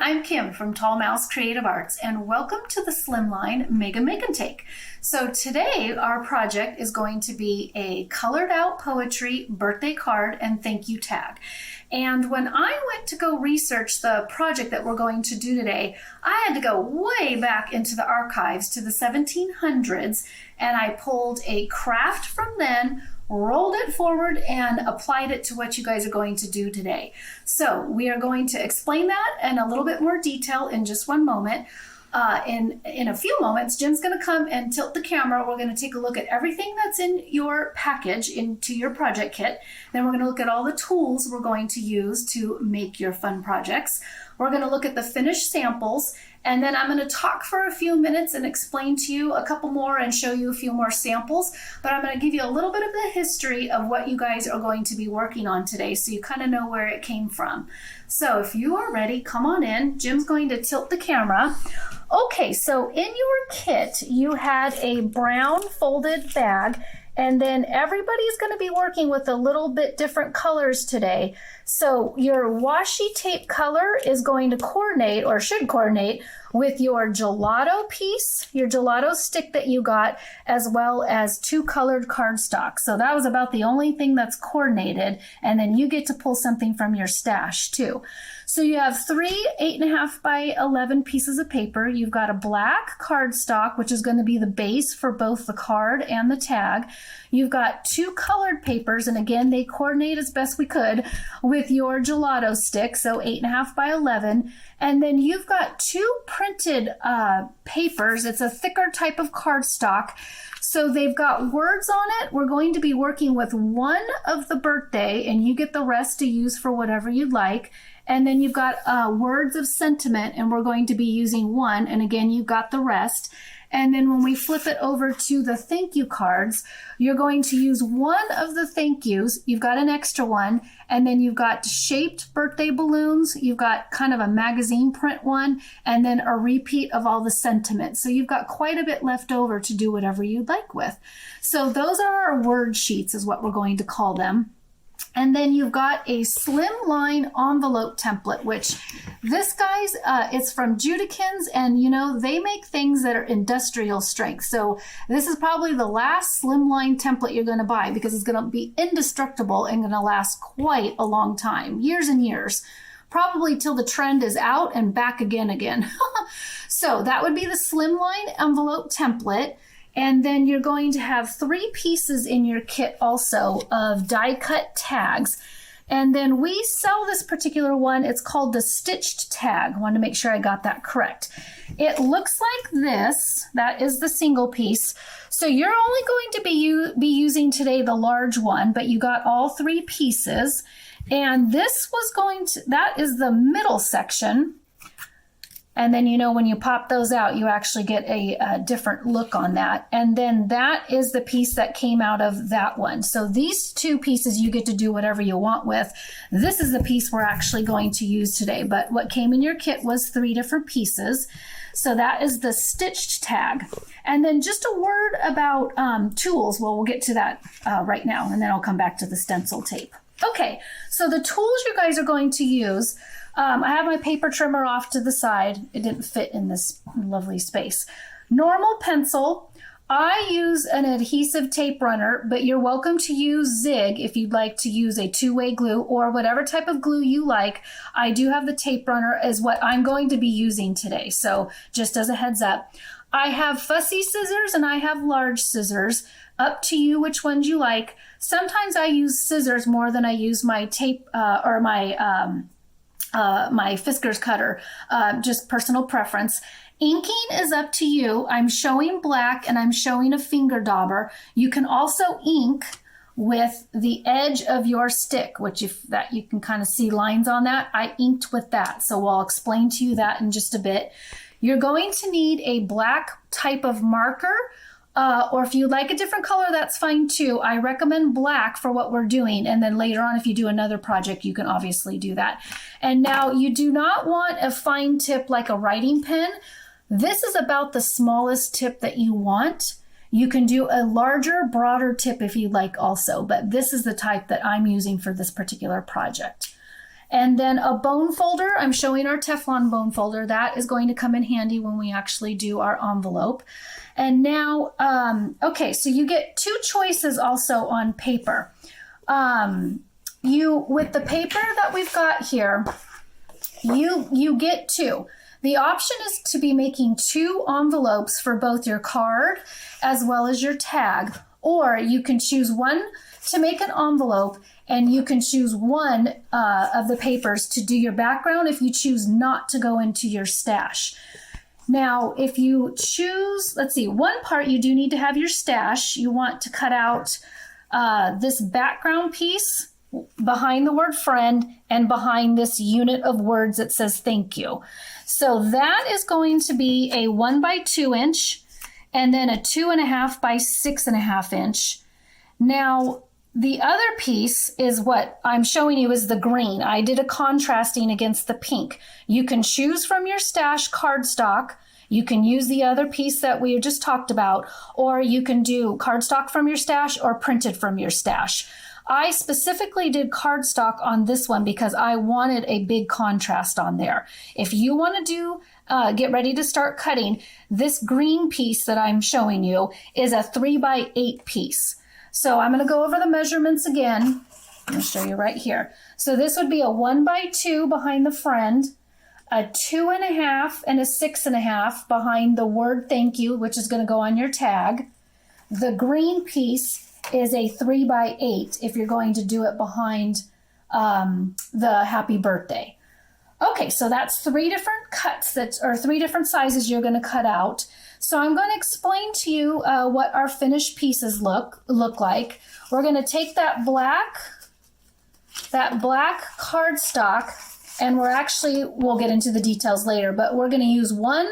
I'm Kim from Tall Mouse Creative Arts, and welcome to the Slimline Mega Make and Take. So today our project is going to be a colored out poetry birthday card and thank you tag. And when I went to go research the project that we're going to do today, I had to go way back into the archives to the 1700s, and I pulled a craft from then, rolled it forward, and applied it to what you guys are going to do today. So we are going to explain that in a little bit more detail in just one moment. In a few moments, Jim's going to come and tilt the camera. We're going to take a look at everything that's in your package into your project kit. Then we're going to look at all the tools we're going to use to make your fun projects. We're going to look at the finished samples, and then I'm going to talk for a few minutes and explain to you a couple more and show you a few more samples. But I'm going to give you a little bit of the history of what you guys are going to be working on today, so you kind of know where it came from. So if you are ready, come on in. Jim's going to tilt the camera. Okay, so in your kit, you had a brown folded bag, and then everybody's going to be working with a little bit different colors today. So your washi tape color is going to coordinate, or should coordinate, with your gelato piece, your gelato stick that you got, as well as 2 colored cardstock. So that was about the only thing that's coordinated, and then you get to pull something from your stash too. So you have 3 8.5 by 11 pieces of paper. You've got a black cardstock, which is going to be the base for both the card and the tag. You've got 2 colored papers, and again, they coordinate as best we could with your gelato stick, so 8.5 by 11. And then you've got 2 printed papers. It's a thicker type of cardstock. So they've got words on it. We're going to be working with one of the birthday, and you get the rest to use for whatever you'd like. And then you've got words of sentiment, and we're going to be using one. And again, you've got the rest. And then when we flip it over to the thank you cards, you're going to use one of the thank yous. You've got an extra one. And then you've got shaped birthday balloons. You've got kind of a magazine print one, and then a repeat of all the sentiments. So you've got quite a bit left over to do whatever you'd like with. So those are our word sheets, is what we're going to call them. And then you've got a Slimline envelope template, which this, guys, it's from Judican's, and you know, they make things that are industrial strength. So this is probably the last Slimline template you're going to buy, because it's going to be indestructible and going to last quite a long time, years and years, probably till the trend is out and back again. So that would be the Slimline envelope template. And then you're going to have 3 pieces in your kit also of die cut tags. And then we sell this particular one. It's called the stitched tag. I wanted to make sure I got that correct. It looks like this. That is the single piece. So you're only going to be using today the large one, but you got all 3 pieces. And this was going to, that is the middle section. And then, you know, when you pop those out, you actually get a different look on that. And then that is the piece that came out of that one. So these 2 pieces you get to do whatever you want with. This is the piece we're actually going to use today. But what came in your kit was 3 different pieces. So that is the stitched tag. And then just a word about tools. Well, we'll get to that right now, and then I'll come back to the stencil tape. Okay, so the tools you guys are going to use, I have my paper trimmer off to the side. It didn't fit in this lovely space. Normal pencil. I use an adhesive tape runner, but you're welcome to use Zig if you'd like to use a 2-way glue or whatever type of glue you like. I do have the tape runner as what I'm going to be using today, so just as a heads up. I have fussy scissors and I have large scissors. Up to you which ones you like. Sometimes I use scissors more than I use my tape or my Fiskars cutter, just personal preference. Inking is up to you. I'm showing black and I'm showing a finger dauber. You can also ink with the edge of your stick, which if that you can kind of see lines on that. I inked with that, so I'll explain to you that in just a bit. You're going to need a black type of marker. Or if you like a different color, that's fine too. I recommend black for what we're doing. And then later on, if you do another project, you can obviously do that. And now you do not want a fine tip like a writing pen. This is about the smallest tip that you want. You can do a larger, broader tip if you like also, but this is the type that I'm using for this particular project. And then a bone folder. I'm showing our Teflon bone folder. That is going to come in handy when we actually do our envelope. And now, okay, so you get two choices also on paper. With the paper that we've got here, you get two. The option is to be making two envelopes for both your card as well as your tag, or you can choose one to make an envelope, and you can choose one of the papers to do your background if you choose not to go into your stash. Now, if you choose, let's see, one part you do need to have your stash. You want to cut out this background piece behind the word friend and behind this unit of words that says thank you. So that is going to be a 1 by 2 inch and then a 2.5 by 6.5 inch. Now, the other piece is what I'm showing you is the green. I did a contrasting against the pink. You can choose from your stash cardstock. You can use the other piece that we just talked about, or you can do cardstock from your stash or printed from your stash. I specifically did cardstock on this one because I wanted a big contrast on there. If you want to do, get ready to start cutting, this green piece that I'm showing you is a 3 by 8 piece. So I'm going to go over the measurements again. I'm going to show you right here. So this would be a 1 by 2 behind the friend, a 2.5 and a 6.5 behind the word thank you, which is going to go on your tag. The green piece is a 3 by 8 if you're going to do it behind the happy birthday. Okay, so that's 3 different cuts or 3 different sizes you're going to cut out. So I'm going to explain to you what our finished pieces look like. We're going to take that black cardstock, and we'll get into the details later, but we're going to use one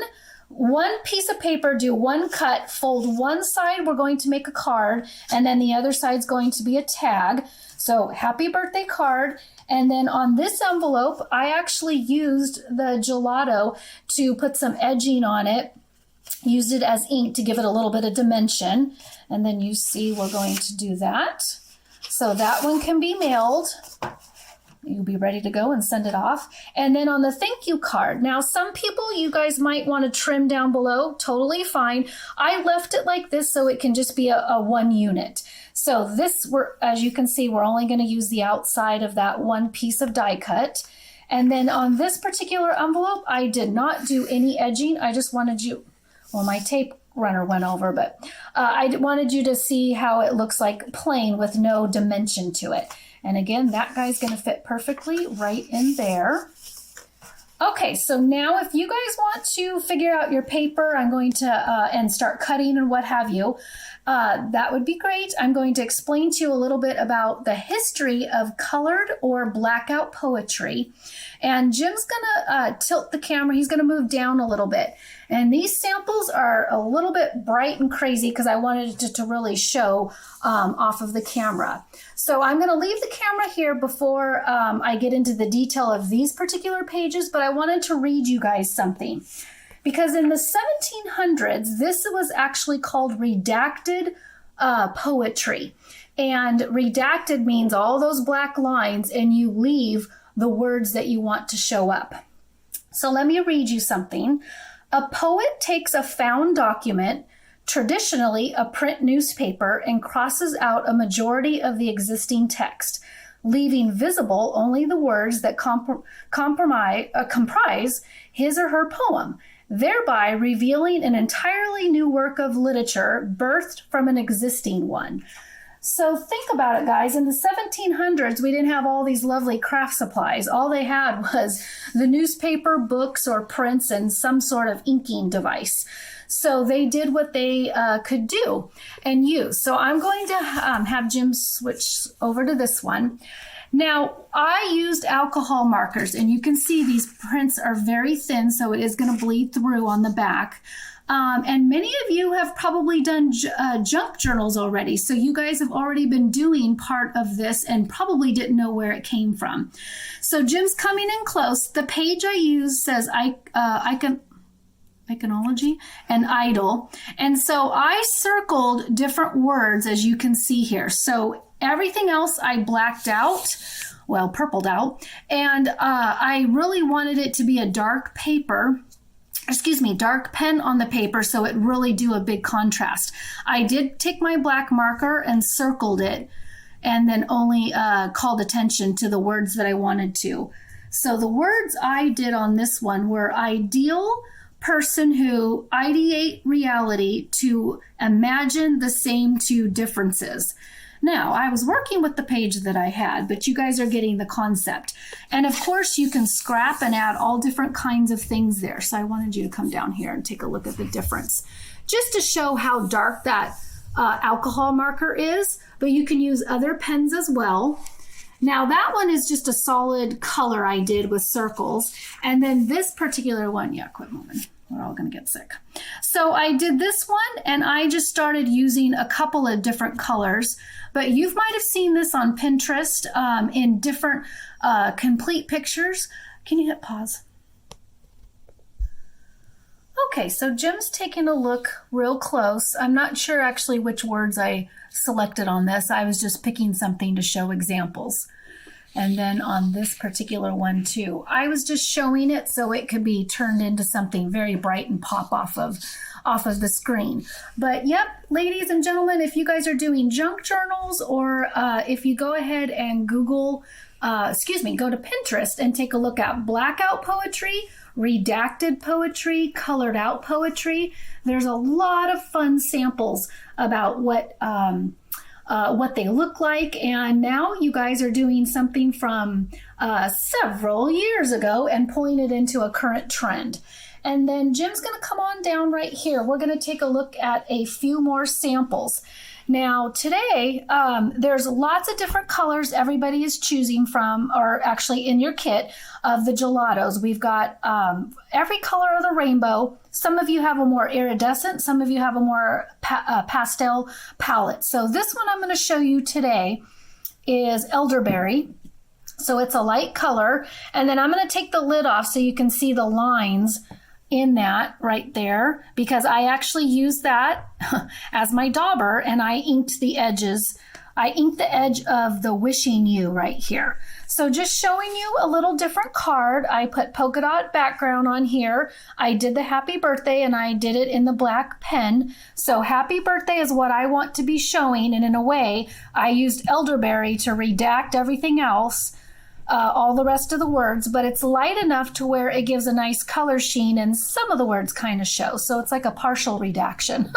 piece of paper, do one cut, fold one side, we're going to make a card, and then the other side's going to be a tag. So happy birthday card. And then on this envelope, I actually used the gelato to put some edging on it. Used it as ink to give it a little bit of dimension. And then you see we're going to do that. So that one can be mailed. You'll be ready to go and send it off. And then on the thank you card. Now, some people, you guys might want to trim down below. Totally fine. I left it like this so it can just be a 1 unit. So this, as you can see, we're only going to use the outside of that one piece of die cut. And then on this particular envelope, I did not do any edging. I just wanted you, well, my tape runner went over, but I wanted you to see how it looks like plain with no dimension to it. And again, that guy's going to fit perfectly right in there. Okay, so now if you guys want to figure out your paper, I'm going to, and start cutting and what have you, that would be great. I'm going to explain to you a little bit about the history of colored or blackout poetry. And Jim's going to tilt the camera. He's going to move down a little bit. And these samples are a little bit bright and crazy because I wanted it to really show off of the camera. So I'm going to leave the camera here before I get into the detail of these particular pages, but I wanted to read you guys something. Because in the 1700s, this was actually called redacted poetry. And redacted means all those black lines and you leave the words that you want to show up. So let me read you something. A poet takes a found document, traditionally a print newspaper, and crosses out a majority of the existing text, leaving visible only the words that comprise his or her poem, thereby revealing an entirely new work of literature birthed from an existing one. So think about it, guys. In the 1700s, we didn't have all these lovely craft supplies. All they had was the newspaper, books, or prints, and some sort of inking device. So they did what they could do and use. So I'm going to have Jim switch over to this one. Now, I used alcohol markers, and you can see these prints are very thin, so it is going to bleed through on the back. And many of you have probably done junk journals already, so you guys have already been doing part of this and probably didn't know where it came from. So Jim's coming in close. The page I used says iconology and idol. And so I circled different words, as you can see here. So everything else I blacked out. well, purpled out. And I really wanted it to be a dark paper, dark pen on the paper, so it really do a big contrast. I did take my black marker and circled it, and then only called attention to the words that I wanted to. So the words I did on this one were ideal person who ideate reality to imagine the same two differences. Now, I was working with the page that I had, but you guys are getting the concept. And of course, you can scrap and add all different kinds of things there. So I wanted you to come down here and take a look at the difference, just to show how dark that alcohol marker is, but you can use other pens as well. Now that one is just a solid color I did with circles. And then this particular one, yeah, quit moving. We're all gonna get sick. So I did this one and I just started using a couple of different colors, but you might have seen this on Pinterest in different complete pictures. Can you hit pause? Okay, so Jim's taking a look real close. I'm not sure actually which words I selected on this. I was just picking something to show examples. And then on this particular one too, I was just showing it so it could be turned into something very bright and pop off of the screen. But yep, ladies and gentlemen, if you guys are doing junk journals, or if you go ahead and Google, go to Pinterest and take a look at blackout poetry, redacted poetry, colored out poetry, there's a lot of fun samples about what they look like. And now you guys are doing something from several years ago and pulling it into a current trend. And then Jim's going to come on down right here. We're going to take a look at a few more samples. Now today, there's lots of different colors everybody is choosing from, or actually in your kit of the gelatos. We've got every color of the rainbow. Some of you have a more iridescent, some of you have a more pastel palette. So this one I'm going to show you today is Elderberry. So it's a light color. And then I'm going to take the lid off so you can see the lines in that right there, because I actually used that as my dauber and I inked the edges. I inked the edge of the Wishing You right here. So just showing you a little different card. I put polka dot background on here. I did the happy birthday and I did it in the black pen. So happy birthday is what I want to be showing. And in a way, I used Elderberry to redact everything else, all the rest of the words, but it's light enough to where it gives a nice color sheen and some of the words kind of show. So it's like a partial redaction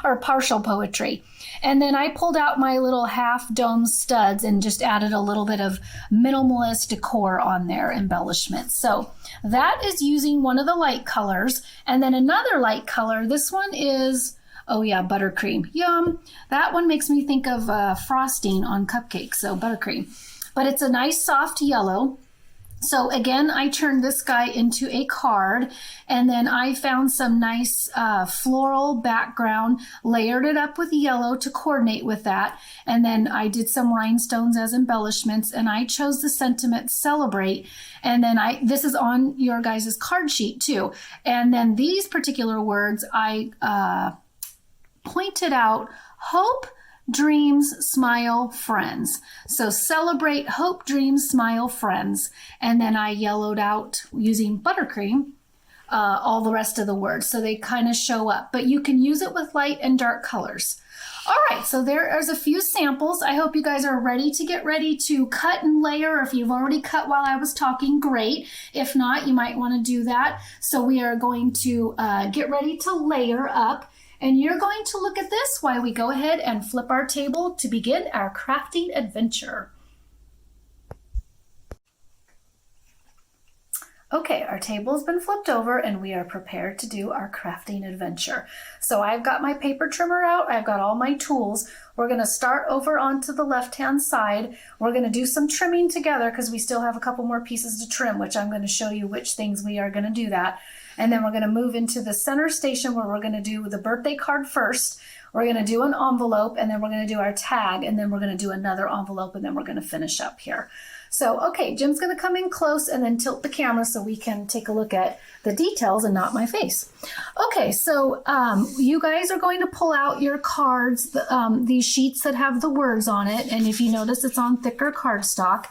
or partial poetry. And then I pulled out my little half dome studs and just added a little bit of minimalist decor on there, embellishment. So that is using one of the light colors. And then another light color, this one is, oh yeah, buttercream. Yum. That one makes me think of frosting on cupcakes, so buttercream. But it's a nice soft yellow. So again, I turned this guy into a card, and then I found some nice floral background, layered it up with yellow to coordinate with that. And then I did some rhinestones as embellishments, and I chose the sentiment celebrate. And then this is on your guys' card sheet too. And then these particular words, I pointed out hope, dreams, smile, friends. So celebrate, hope, dreams, smile, friends. And then I yellowed out using buttercream all the rest of the words, so they kind of show up. But you can use it with light and dark colors. All right, so there's a few samples. I hope you guys are ready to cut and layer. If you've already cut while I was talking, great. If not, you might want to do that. So we are going to get ready to layer up. And you're going to look at this while we go ahead and flip our table to begin our crafting adventure. Okay, our table has been flipped over and we are prepared to do our crafting adventure. So I've got my paper trimmer out. I've got all my tools. We're going to start over onto the left-hand side. We're going to do some trimming together because we still have a couple more pieces to trim, which I'm going to show you which things we are going to do that. And then we're going to move into the center station where we're going to do the birthday card first. We're going to do an envelope, and then we're going to do our tag, and then we're going to do another envelope, and then we're going to finish up here. So, okay, Jim's going to come in close and then tilt the camera so we can take a look at the details and not my face. Okay, so you guys are going to pull out your cards, these sheets that have the words on it. And if you notice, it's on thicker cardstock.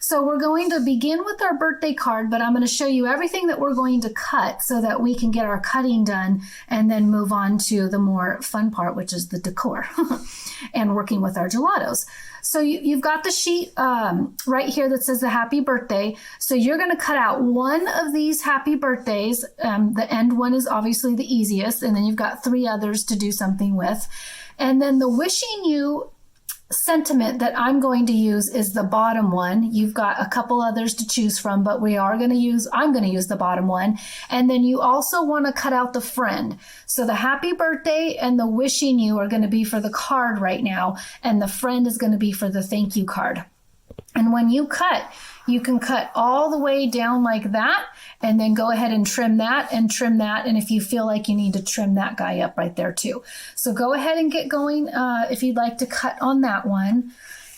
So we're going to begin with our birthday card, but I'm going to show you everything that we're going to cut so that we can get our cutting done and then move on to the more fun part, which is the decor and working with our gelatos. So you've got the sheet right here that says the happy birthday. So you're going to cut out one of these happy birthdays. The end one is obviously the easiest, and then you've got 3 others to do something with. And then the wishing you sentiment that I'm going to use is the bottom one. You've got a couple others to choose from, but I'm going to use the bottom one. And then you also want to cut out the friend. So the happy birthday and the wishing you are going to be for the card right now, and the friend is going to be for the thank you card. And when you cut, you can cut all the way down like that, and then go ahead and trim that and trim that. And if you feel like you need to trim that guy up right there too. So go ahead and get going if you'd like to cut on that one.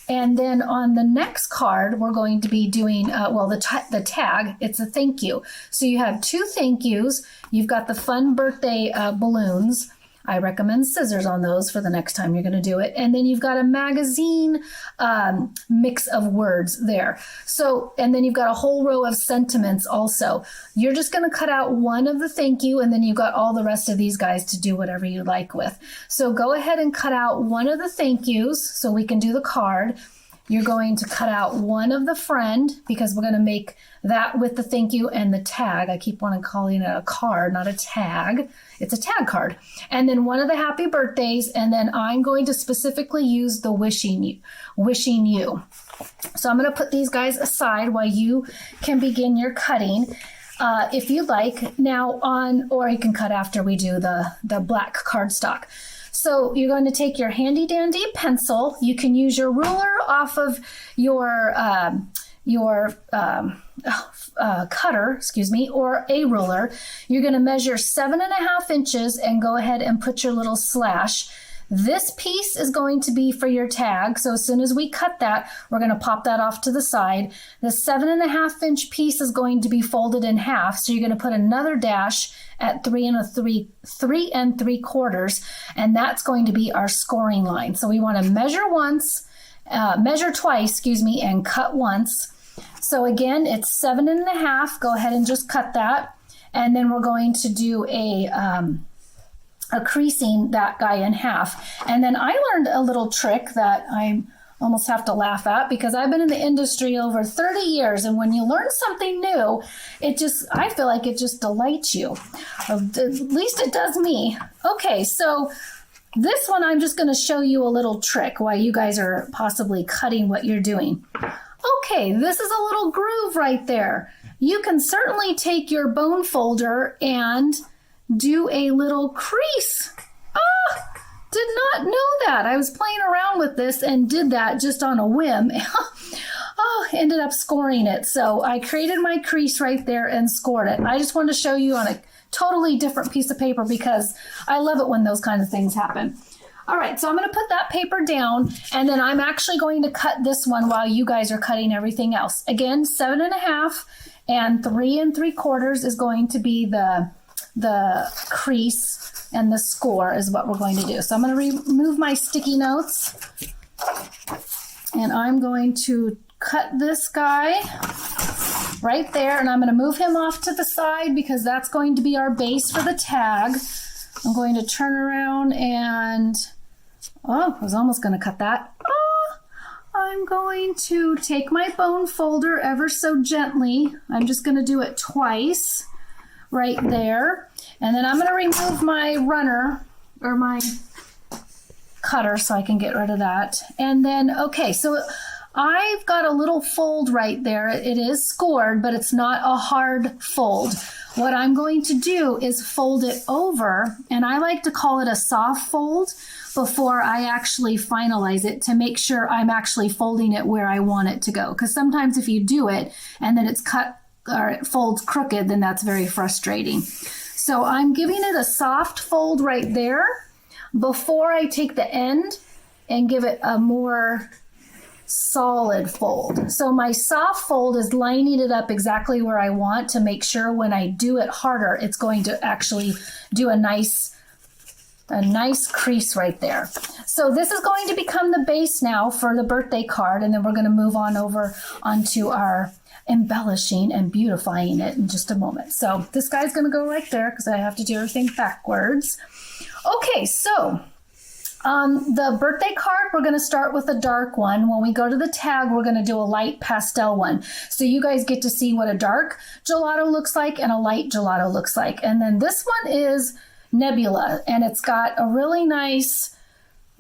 And then on the next card, we're going to be doing, the tag, it's a thank you. So you have 2 thank yous. You've got the fun birthday balloons. I recommend scissors on those for the next time you're going to do it. And then you've got a magazine mix of words there. So, and then you've got a whole row of sentiments also. You're just going to cut out one of the thank you, and then you've got all the rest of these guys to do whatever you like with. So go ahead and cut out one of the thank yous so we can do the card. You're going to cut out one of the friend because we're going to make that with the thank you and the tag. I keep wanting to call it a card, not a tag. It's a tag card. And then one of the happy birthdays, and then I'm going to specifically use the wishing you. So I'm going to put these guys aside while you can begin your cutting. If you'd like now or you can cut after we do the black cardstock. So you're going to take your handy dandy pencil. You can use your ruler off of your cutter, or a ruler. You're going to measure 7.5 inches and go ahead and put your little slash. This piece is going to be for your tag. So as soon as we cut that, we're going to pop that off to the side. The 7.5 inch piece is going to be folded in half. So you're going to put another dash at 3 3/4, and that's going to be our scoring line. So we want to measure twice, and cut once. So again, it's 7.5. Go ahead and just cut that. And then we're going to do a creasing that guy in half. And then I learned a little trick that I almost have to laugh at because I've been in the industry over 30 years. And when you learn something new, I feel like it just delights you. At least it does me. Okay, so this one, I'm just going to show you a little trick while you guys are possibly cutting what you're doing. Okay, this is a little groove right there. You can certainly take your bone folder and do a little crease. Did not know that. I was playing around with this and did that just on a whim. Ended up scoring it. So I created my crease right there and scored it. I just wanted to show you on a totally different piece of paper because I love it when those kinds of things happen. All right, so I'm going to put that paper down, and then I'm actually going to cut this one while you guys are cutting everything else. Again, 7.5 and 3 3/4 is going to be the crease, and the score is what we're going to do. So I'm going to remove my sticky notes, and I'm going to cut this guy right there, and I'm going to move him off to the side because that's going to be our base for the tag. I'm going to turn around and, I was almost going to cut that. I'm going to take my bone folder ever so gently. I'm just going to do it twice right there. And then I'm going to remove my runner or my cutter so I can get rid of that. And then, okay, so I've got a little fold right there. It is scored, but it's not a hard fold. What I'm going to do is fold it over, and I like to call it a soft fold before I actually finalize it to make sure I'm actually folding it where I want it to go. Because sometimes if you do it and then it's cut or it folds crooked, then that's very frustrating. So I'm giving it a soft fold right there before I take the end and give it a more solid fold. So my soft fold is lining it up exactly where I want to make sure when I do it harder, it's going to actually do a nice a nice crease right there. So this is going to become the base now for the birthday card, and then we're going to move on over onto our embellishing and beautifying it in just a moment. So this guy's going to go right there because I have to do everything backwards. Okay, so the birthday card, we're going to start with a dark one. When we go to the tag, we're going to do a light pastel one. So you guys get to see what a dark gelato looks like and a light gelato looks like. And then this one is Nebula, and it's got a really nice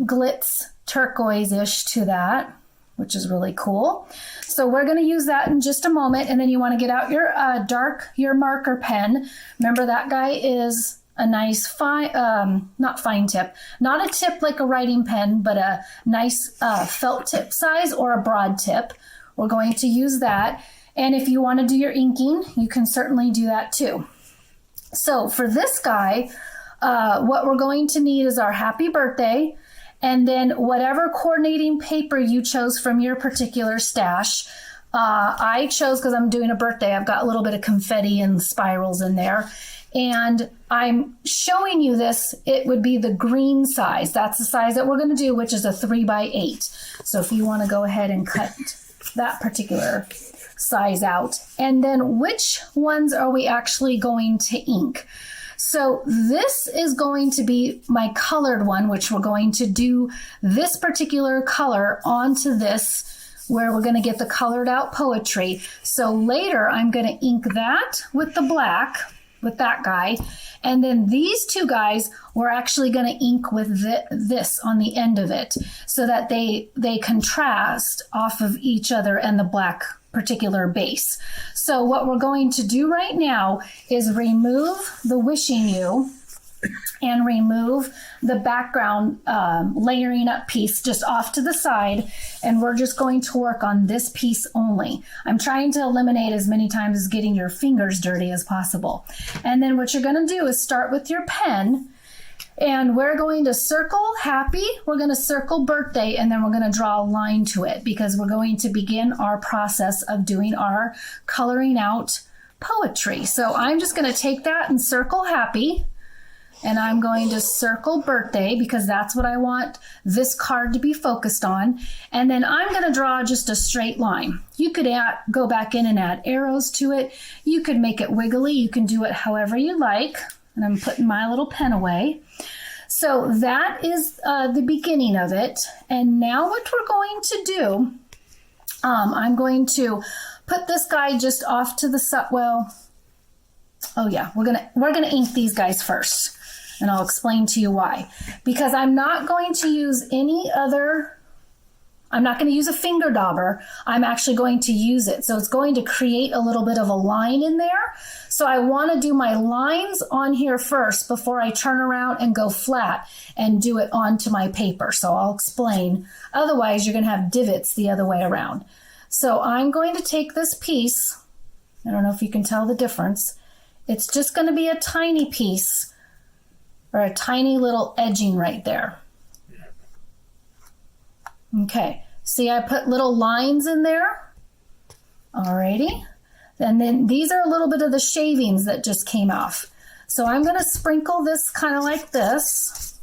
glitz turquoise-ish to that, which is really cool. So we're going to use that in just a moment. And then you want to get out your marker pen. Remember, that guy is a nice fine, not fine tip, not a tip like a writing pen, but a nice felt tip size or a broad tip. We're going to use that. And if you want to do your inking, you can certainly do that too. So for this guy, what we're going to need is our happy birthday, and then whatever coordinating paper you chose from your particular stash. I chose, because I'm doing a birthday, I've got a little bit of confetti and spirals in there. And I'm showing you this, it would be the green size. That's the size that we're going to do, which is a 3x8. So if you want to go ahead and cut that particular size out. And then which ones are we actually going to ink? So this is going to be my colored one, which we're going to do this particular color onto this, where we're going to get the colored out poetry. So later I'm going to ink that with the black, with that guy. And then these two guys, we're actually going to ink with this on the end of it, so that they contrast off of each other and the black particular base. So what we're going to do right now is remove the wishing you and remove the background layering up piece just off to the side, and we're just going to work on this piece only. I'm trying to eliminate as many times as getting your fingers dirty as possible. And then what you're going to do is start with your pen, and we're going to circle happy, we're going to circle birthday, and then we're going to draw a line to it, because we're going to begin our process of doing our coloring out poetry. So I'm just going to take that and circle happy, and I'm going to circle birthday, because that's what I want this card to be focused on. And then I'm going to draw just a straight line. You could go back in and add arrows to it. You could make it wiggly. You can do it however you like. And I'm putting my little pen away. So that is the beginning of it. And now what we're going to do, I'm going to put this guy just off to the side. Well, oh yeah, we're gonna ink these guys first, and I'll explain to you why. Because I'm not going to use I'm not going to use a finger dauber. I'm actually going to use it. So it's going to create a little bit of a line in there. So I want to do my lines on here first before I turn around and go flat and do it onto my paper. So I'll explain. Otherwise, you're going to have divots the other way around. So I'm going to take this piece. I don't know if you can tell the difference. It's just going to be a tiny piece, or a tiny little edging right there. Okay, see, I put little lines in there. Alrighty. And then these are a little bit of the shavings that just came off. So I'm going to sprinkle this kind of like this.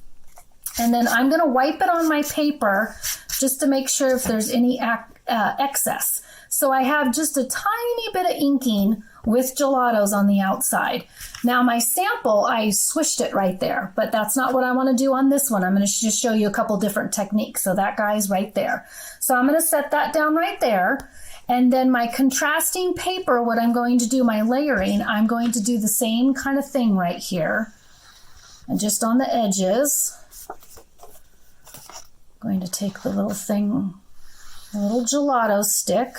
And then I'm going to wipe it on my paper just to make sure if there's any excess. So I have just a tiny bit of inking with gelatos on the outside. Now my sample, I swished it right there, but that's not what I want to do on this one. I'm going to just show you a couple different techniques. So that guy's right there. So I'm going to set that down right there. And then my contrasting paper, what I'm going to do, my layering, I'm going to do the same kind of thing right here. And just on the edges, I'm going to take the little thing, a little gelato stick.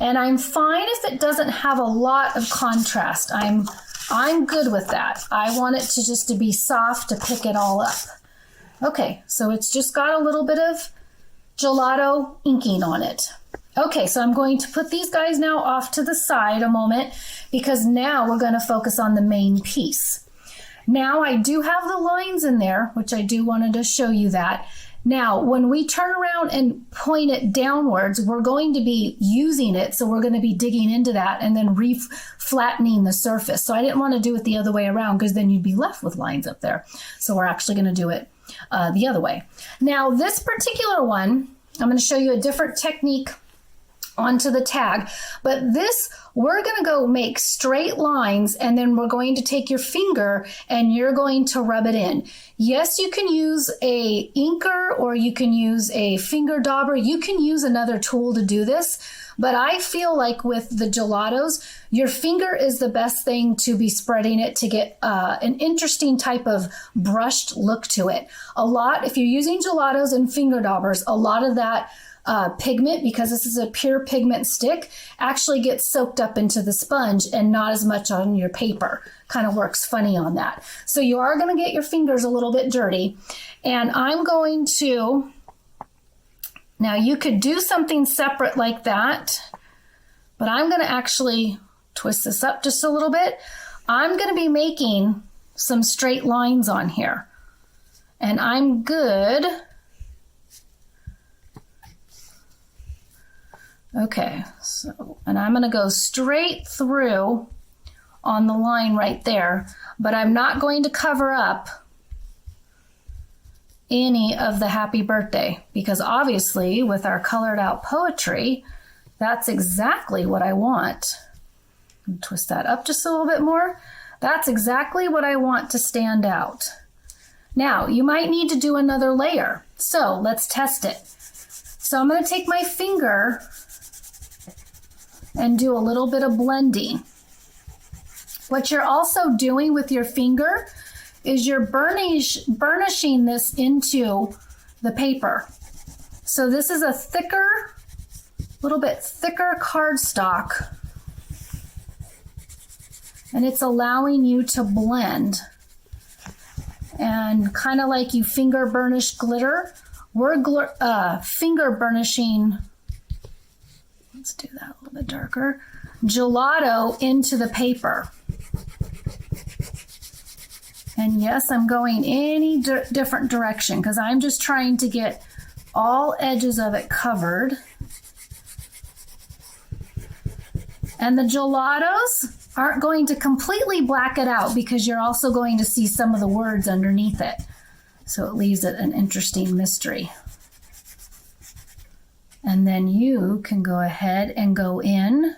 And I'm fine if it doesn't have a lot of contrast. I'm good with that. I want it to just to be soft to pick it all up. Okay, so it's just got a little bit of gelato inking on it. Okay, so I'm going to put these guys now off to the side a moment, because now we're going to focus on the main piece. Now I do have the lines in there, which I do wanted to show you that. Now, when we turn around and point it downwards, we're going to be using it. So we're going to be digging into that and then flattening the surface. So I didn't want to do it the other way around because then you'd be left with lines up there. So we're actually going to do it the other way. Now, this particular one, I'm going to show you a different technique onto the tag, but this, we're going to go make straight lines, and then we're going to take your finger and you're going to rub it in. Yes, you can use a inker or you can use a finger dauber. You can use another tool to do this, but I feel like with the gelatos, your finger is the best thing to be spreading it to get an interesting type of brushed look to it. A lot, if you're using gelatos and finger daubers, a lot of that pigment, because this is a pure pigment stick, actually gets soaked up into the sponge and not as much on your paper. Kind of works funny on that. So you are going to get your fingers a little bit dirty, and I'm going to, now you could do something separate like that, but I'm going to actually twist this up just a little bit. I'm going to be making some straight lines on here, and I'm good. Okay, so, and I'm going to go straight through on the line right there, but I'm not going to cover up any of the happy birthday, because obviously with our colored out poetry, that's exactly what I want. Twist that up just a little bit more. That's exactly what I want to stand out. Now, you might need to do another layer, so let's test it. So I'm going to take my finger and do a little bit of blending. What you're also doing with your finger is you're burnishing this into the paper. So this is a thicker, little bit thicker cardstock, and it's allowing you to blend. And kind of like you finger burnish glitter, we're finger burnishing, let's do that a little bit darker, gelato into the paper. And yes, I'm going any different direction because I'm just trying to get all edges of it covered. And the gelatos aren't going to completely black it out because you're also going to see some of the words underneath it. So it leaves it an interesting mystery. And then you can go ahead and go in.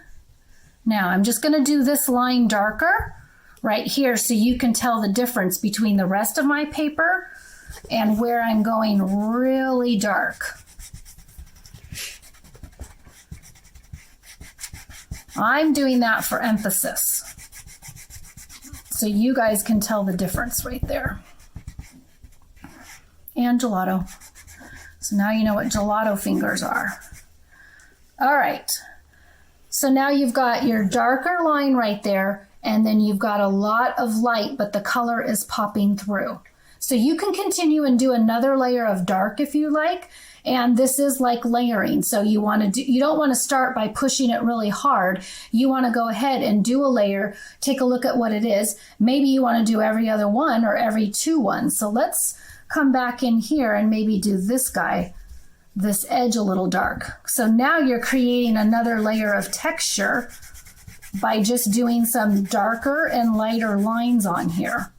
Now I'm just going to do this line darker right here so you can tell the difference between the rest of my paper and where I'm going really dark. I'm doing that for emphasis, so you guys can tell the difference right there. And gelato. So now you know what gelato fingers are. All right. So now you've got your darker line right there, and then you've got a lot of light, but the color is popping through. So you can continue and do another layer of dark if you like. And this is like layering. So you don't want to start by pushing it really hard. You want to go ahead and do a layer, take a look at what it is. Maybe you want to do every other one or every two ones. So let's come back in here and maybe do this guy, this edge a little dark. So now you're creating another layer of texture by just doing some darker and lighter lines on here.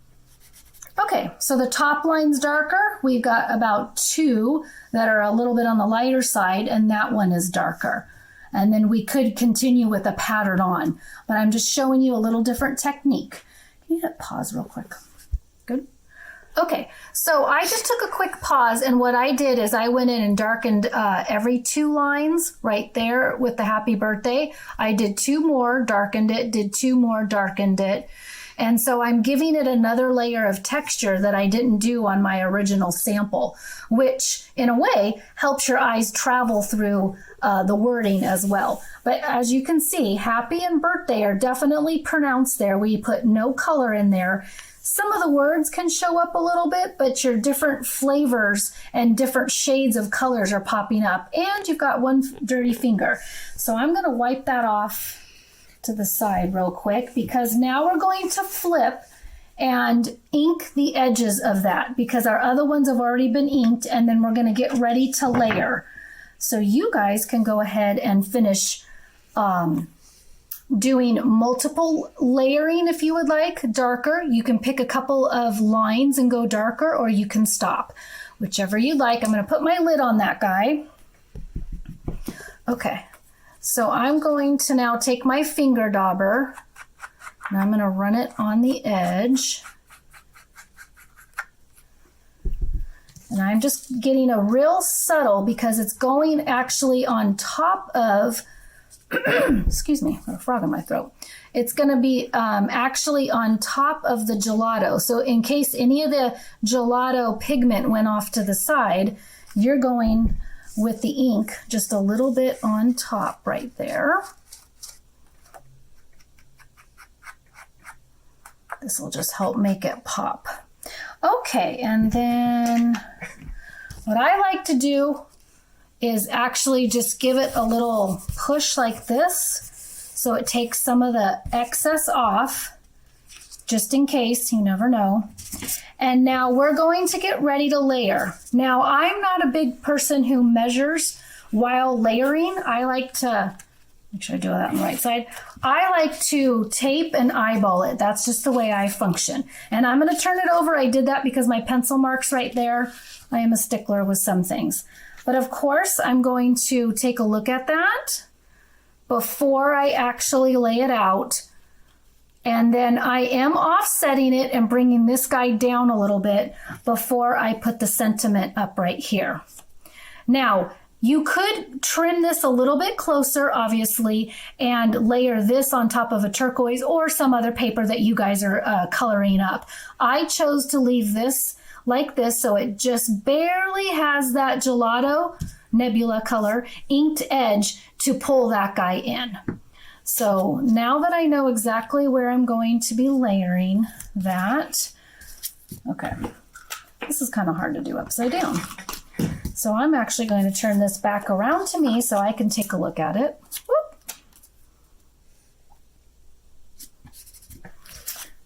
Okay, so the top line's darker. We've got about two that are a little bit on the lighter side, and that one is darker. And then we could continue with a pattern on, but I'm just showing you a little different technique. Can you hit pause real quick? Good. Okay, so I just took a quick pause, and what I did is I went in and darkened every two lines right there with the happy birthday. I did two more, darkened it, did two more, darkened it. And so I'm giving it another layer of texture that I didn't do on my original sample, which in a way helps your eyes travel through the wording as well. But as you can see, happy and birthday are definitely pronounced there. We put no color in there. Some of the words can show up a little bit, but your different flavors and different shades of colors are popping up. And you've got one dirty finger. So I'm going to wipe that off to the side real quick, because now we're going to flip and ink the edges of that because our other ones have already been inked, and then we're going to get ready to layer. So you guys can go ahead and finish doing multiple layering if you would like, darker. You can pick a couple of lines and go darker, or you can stop, whichever you like. I'm going to put my lid on that guy. Okay, so I'm going to now take my finger dauber and I'm going to run it on the edge. And I'm just getting a real subtle because it's going actually on top of, excuse me, I got a frog in my throat. It's going to be actually on top of the gelato. So in case any of the gelato pigment went off to the side, you're going with the ink just a little bit on top right there. This will just help make it pop. Okay, and then what I like to do is actually just give it a little push like this so it takes some of the excess off, just in case, you never know. And now we're going to get ready to layer. Now, I'm not a big person who measures while layering. I like to, make sure I do that on the right side. I like to tape and eyeball it. That's just the way I function. And I'm going to turn it over. I did that because my pencil marks right there. I am a stickler with some things. But of course, I'm going to take a look at that before I actually lay it out. And then I am offsetting it and bringing this guy down a little bit before I put the sentiment up right here. Now, you could trim this a little bit closer, obviously, and layer this on top of a turquoise or some other paper that you guys are coloring up. I chose to leave this like this, so it just barely has that gelato nebula color inked edge to pull that guy in. So now that I know exactly where I'm going to be layering that, okay, this is kind of hard to do upside down. So I'm actually going to turn this back around to me so I can take a look at it. Whoop.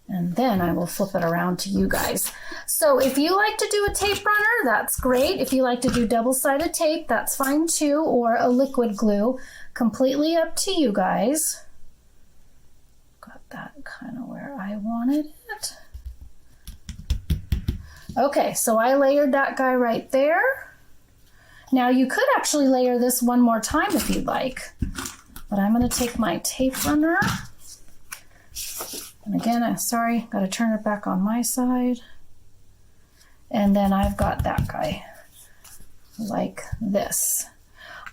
And then I will flip it around to you guys. So if you like to do a tape runner, that's great. If you like to do double-sided tape, that's fine too, or a liquid glue. Completely up to you guys. Got that kind of where I wanted it. Okay, so I layered that guy right there. Now you could actually layer this one more time if you'd like, but I'm going to take my tape runner. And again, I'm sorry, got to turn it back on my side. And then I've got that guy like this.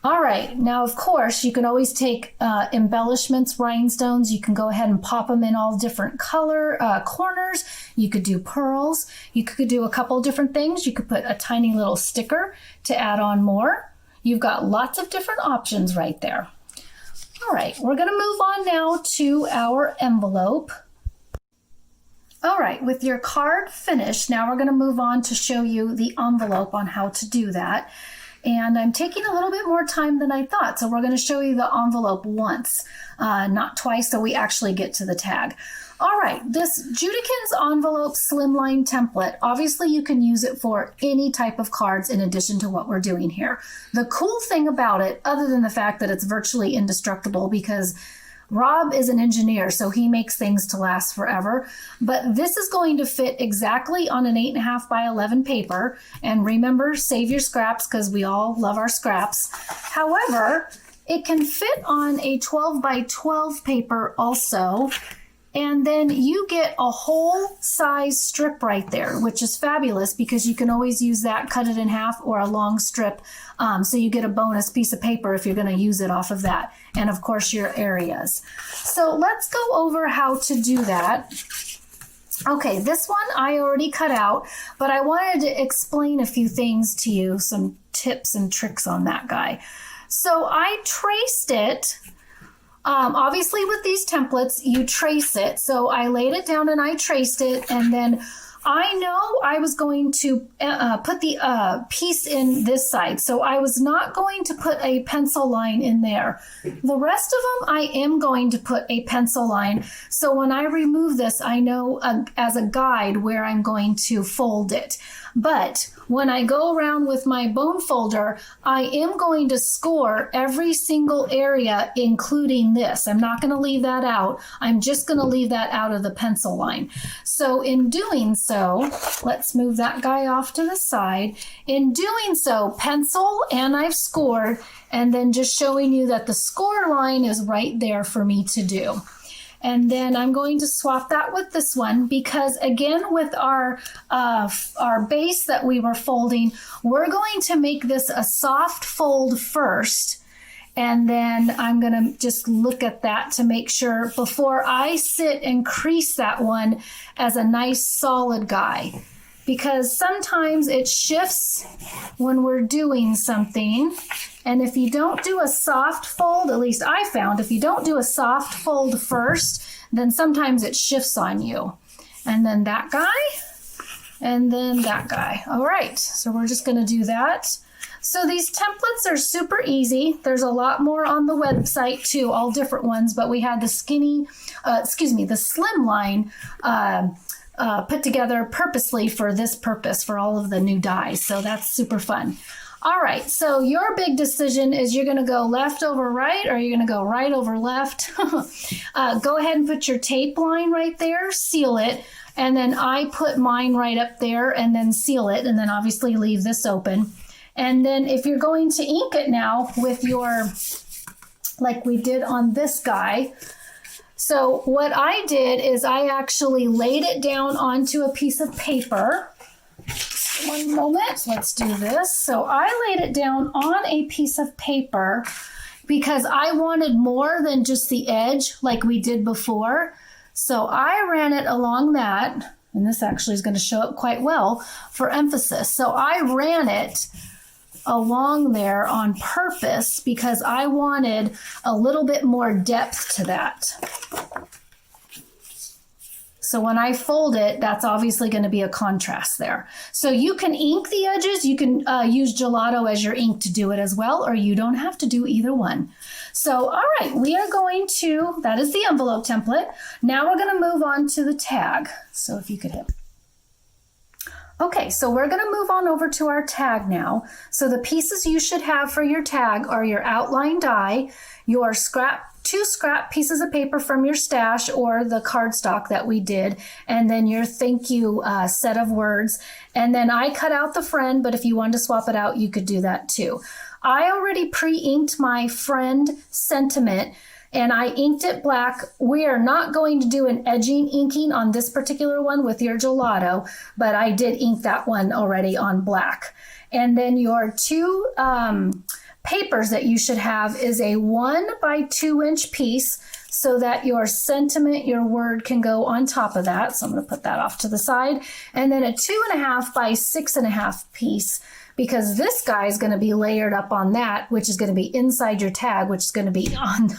All right, now of course you can always take embellishments, rhinestones. You can go ahead and pop them in all different color corners. You could do pearls. You could do a couple different things. You could put a tiny little sticker to add on more. You've got lots of different options right there. All right, we're gonna move on now to our envelope. All right, with your card finished, now we're gonna move on to show you the envelope on how to do that. And I'm taking a little bit more time than I thought. So we're going to show you the envelope once, not twice, so we actually get to the tag. All right, this Judican's envelope slimline template, obviously you can use it for any type of cards in addition to what we're doing here. The cool thing about it, other than the fact that it's virtually indestructible because Rob is an engineer, so he makes things to last forever. But this is going to fit exactly on an 8.5 by 11 paper. And remember, save your scraps because we all love our scraps. However, it can fit on a 12 by 12 paper also. And then you get a whole size strip right there, which is fabulous because you can always use that, cut it in half, or a long strip. So you get a bonus piece of paper if you're going to use it off of that. And of course your areas. So let's go over how to do that. Okay, this one I already cut out, but I wanted to explain a few things to you, some tips and tricks on that guy. So I traced it. Obviously with these templates, you trace it. So I laid it down and I traced it, and then I know I was going to put the piece in this side, so I was not going to put a pencil line in there. The rest of them, I am going to put a pencil line, so when I remove this, I know as a guide where I'm going to fold it. But when I go around with my bone folder, I am going to score every single area, including this. I'm not going to leave that out. I'm just going to leave that out of the pencil line. So in doing so, let's move that guy off to the side. In doing so, pencil, and I've scored, and then just showing you that the score line is right there for me to do. And then I'm going to swap that with this one because, again, with our base that we were folding, we're going to make this a soft fold first. And then I'm going to just look at that to make sure before I sit and crease that one as a nice solid guy. Because sometimes it shifts when we're doing something. And if you don't do a soft fold, at least I found, if you don't do a soft fold first, then sometimes it shifts on you. And then that guy, and then that guy. All right, so we're just gonna do that. So these templates are super easy. There's a lot more on the website too, all different ones, but we had the the Slimline put together purposely for this purpose, for all of the new dies. So that's super fun. All right, so your big decision is you're gonna go left over right, or you're gonna go right over left. Go ahead and put your tape line right there, seal it, and then I put mine right up there and then seal it, and then obviously leave this open. And then if you're going to ink it now with your, like we did on this guy, so what I did is I actually laid it down onto a piece of paper. One moment, let's do this. So I laid it down on a piece of paper because I wanted more than just the edge like we did before. So I ran it along that, and this actually is going to show up quite well for emphasis. So I ran it along there on purpose because I wanted a little bit more depth to that. So when I fold it, that's obviously going to be a contrast there. So you can ink the edges. You can use Gelato as your ink to do it as well, or you don't have to do either one. So, all right, we are going to, that is the envelope template. Now we're going to move on to the tag. So if you could hit. Okay, so we're going to move on over to our tag now. So the pieces you should have for your tag are your outline die, your two scrap pieces of paper from your stash or the cardstock that we did, and then your thank you set of words. And then I cut out the friend, but if you wanted to swap it out, you could do that too. I already pre-inked my friend sentiment, and I inked it black. We are not going to do an edging inking on this particular one with your Gelato, but I did ink that one already on black. And then your two papers that you should have is a 1 by 2 inch piece so that your sentiment, your word can go on top of that. So I'm going to put that off to the side. And then a 2.5 by 6.5 piece, because this guy is going to be layered up on that, which is going to be inside your tag, which is going to be on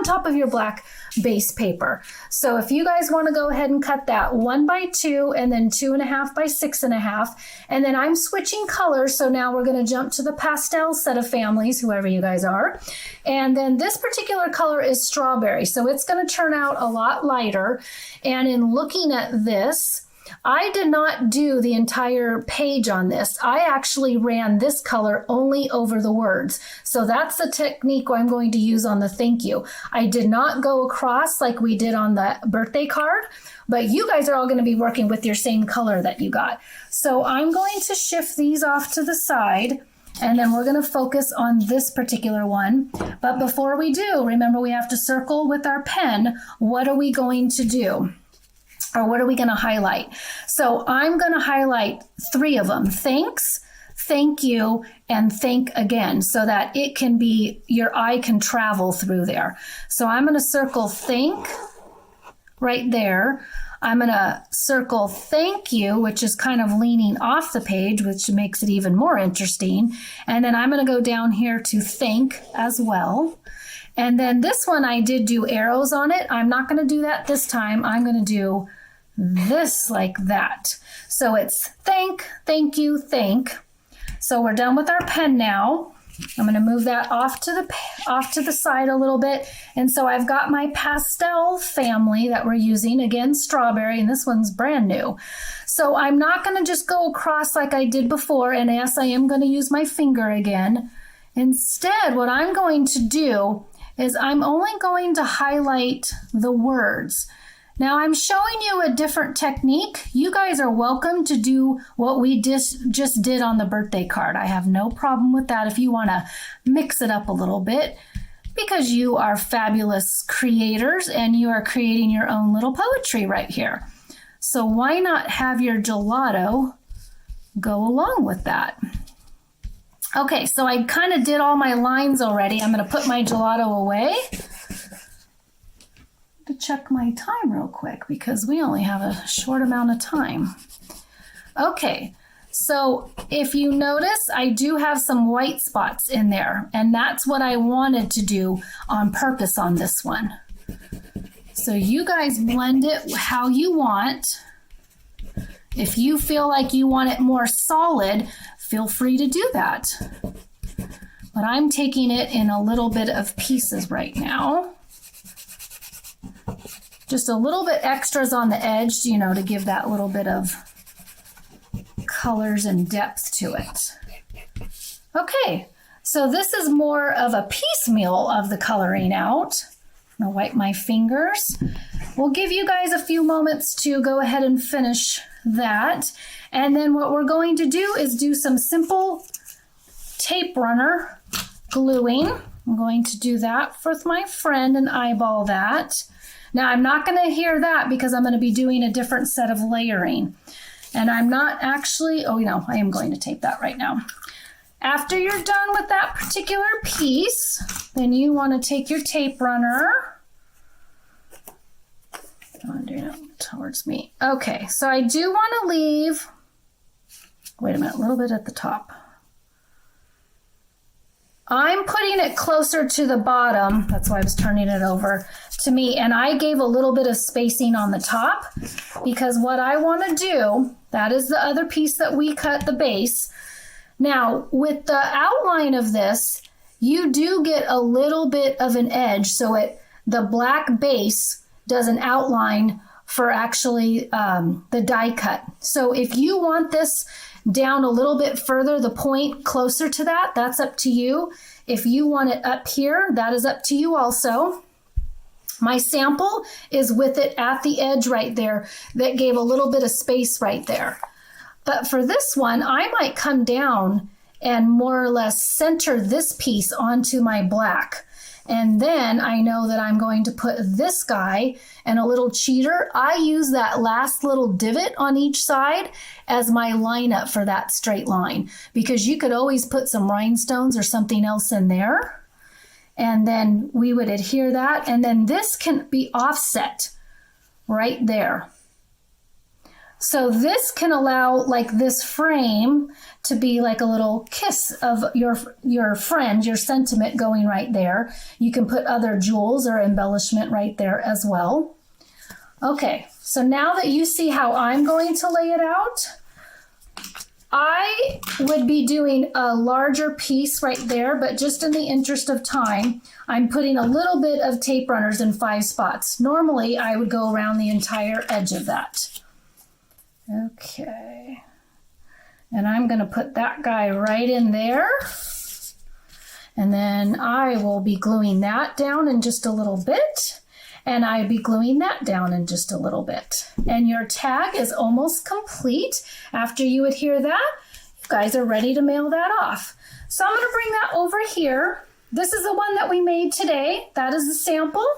top of your black base paper. So if you guys want to go ahead and cut that 1 by 2 and then 2.5 by 6.5, and then I'm switching colors. So now we're going to jump to the pastel set of families, whoever you guys are. And then this particular color is strawberry. So it's going to turn out a lot lighter. And in looking at this, I did not do the entire page on this. I actually ran this color only over the words. So that's the technique I'm going to use on the thank you. I did not go across like we did on the birthday card, but you guys are all going to be working with your same color that you got. So I'm going to shift these off to the side, and then we're going to focus on this particular one. But before we do, remember we have to circle with our pen. What are we going to do? Or what are we going to highlight? So I'm going to highlight 3 of them. Thanks, thank you, and thank again, so that it can be, your eye can travel through there. So I'm going to circle thank right there. I'm going to circle thank you, which is kind of leaning off the page, which makes it even more interesting. And then I'm going to go down here to thank as well. And then this one, I did do arrows on it. I'm not going to do that this time. I'm going to do this like that. So it's thank you, thank. So we're done with our pen now. I'm going to move that off to the side a little bit. And so I've got my pastel family that we're using, again, strawberry, and this one's brand new. So I'm not going to just go across like I did before, and yes, I am going to use my finger again. Instead, what I'm going to do is I'm only going to highlight the words. Now I'm showing you a different technique. You guys are welcome to do what we just did on the birthday card. I have no problem with that if you want to mix it up a little bit, because you are fabulous creators and you are creating your own little poetry right here. So why not have your gelato go along with that? Okay, so I kind of did all my lines already. I'm going to put my gelato away. To check my time real quick because we only have a short amount of time. Okay, so if you notice, I do have some white spots in there, and that's what I wanted to do on purpose on this one. So you guys blend it how you want. If you feel like you want it more solid, feel free to do that. But I'm taking it in a little bit of pieces right now. Just a little bit extras on the edge, you know, to give that little bit of colors and depth to it. Okay, so this is more of a piecemeal of the coloring out. I'm gonna wipe my fingers. We'll give you guys a few moments to go ahead and finish that. And then what we're going to do is do some simple tape runner gluing. I'm going to do that with my friend and eyeball that. Now I'm not going to hear that because I'm going to be doing a different set of layering. And I'm not actually, oh no, I am going to tape that right now. After you're done with that particular piece, then you want to take your tape runner. Towards me. Okay, so I do want to leave, wait a minute, a little bit at the top. I'm putting it closer to the bottom, that's why I was turning it over to me, and I gave a little bit of spacing on the top because what I want to do, that is the other piece that we cut, the base. Now, with the outline of this, you do get a little bit of an edge, so the black base does an outline for actually the die cut. So if you want this down a little bit further, the point closer to that, that's up to you. If you want it up here, that is up to you also. My sample is with it at the edge right there that gave a little bit of space right there. But for this one, I might come down and more or less center this piece onto my black. And then I know that I'm going to put this guy and a little cheater. I use that last little divot on each side as my lineup for that straight line, because you could always put some rhinestones or something else in there. And then we would adhere that. And then this can be offset right there. So this can allow like this frame to be like a little kiss of your friend, your sentiment going right there. You can put other jewels or embellishment right there as well. Okay, so now that you see how I'm going to lay it out, I would be doing a larger piece right there, but just in the interest of time, I'm putting a little bit of tape runners in 5 spots. Normally, I would go around the entire edge of that. Okay, and I'm going to put that guy right in there, and then I will be gluing that down in just a little bit, and I'll be gluing that down in just a little bit. And your tag is almost complete. After you adhere that, you guys are ready to mail that off. So I'm going to bring that over here. This is the one that we made today. That is the sample.